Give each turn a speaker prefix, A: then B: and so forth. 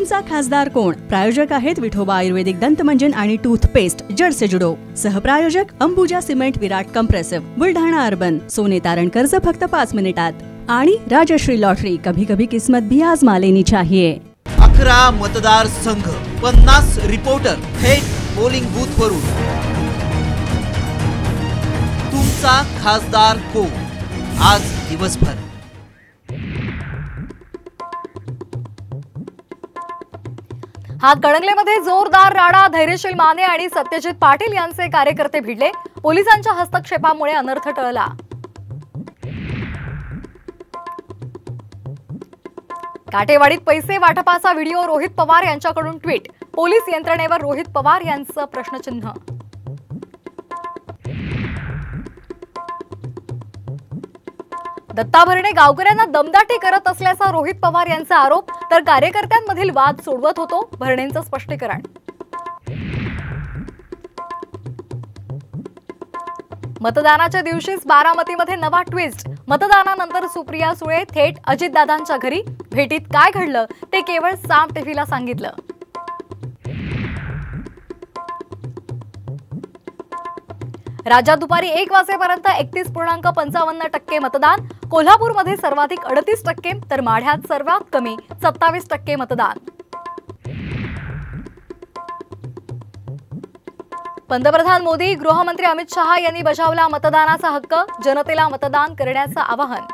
A: तुमचा खासदार कोण? प्रायोजक आहेत विठोबा आयुर्वेदिक दंतमंजन आणि टूथपेस्ट जड से जुडो. सहप्रायोजक अंबुजा सिमेंट विराट कंप्रेसिव्ह बुलढाणा अर्बन. सोने तारण कर्ज फक्त 5 मिनिटात. आणि राजश्री लॉटरी, कभी कभी किस्मत भी आजमा लेनी चाहिए.
B: 11 मतदार संघ, 50 रिपोर्टर थेट पोलिंग बूथ वरून. तुमचा खासदार कोण? आज दिवसभर.
C: हातकणंगलेमध्ये जोरदार राडा. धैर्यशील माने आणि सत्यजित पाटील यांचे कार्यकर्ते भिडले. पोलिसांच्या हस्तक्षेपामुळे अनर्थ टळला. काटेवाडीत पैसे वाटपाचा व्हिडिओ. रोहित पवार यांच्याकडून ट्विट. पोलीस यंत्रणेवर रोहित पवार यांचं प्रश्नचिन्ह. दत्ता भरणे गावकऱ्यांना दमदाटी करत असल्याचा रोहित पवार यांचा आरोप. तर कार्यकर्त्यांमधील वाद सोडवत होतो, भरणेंचं स्पष्टीकरण. मतदानाच्या दिवशीच बारामतीमध्ये नवा ट्विस्ट. मतदानानंतर सुप्रिया सुळे थेट अजितदादांच्या घरी. भेटीत काय घडलं ते केवळ साम टीव्हीला सांगितलं. राज्यात दुपारी 1 वाजेपर्यंत 31.55% मतदान. कोल्हापूरमध्ये सर्वाधिक 38%, तर माढ्यात सर्वात कमी 27% मतदान. पंतप्रधान मोदी, गृहमंत्री अमित शहा यांनी बजावला मतदानाचा हक्क. जनतेला मतदान करण्याचं आवाहन.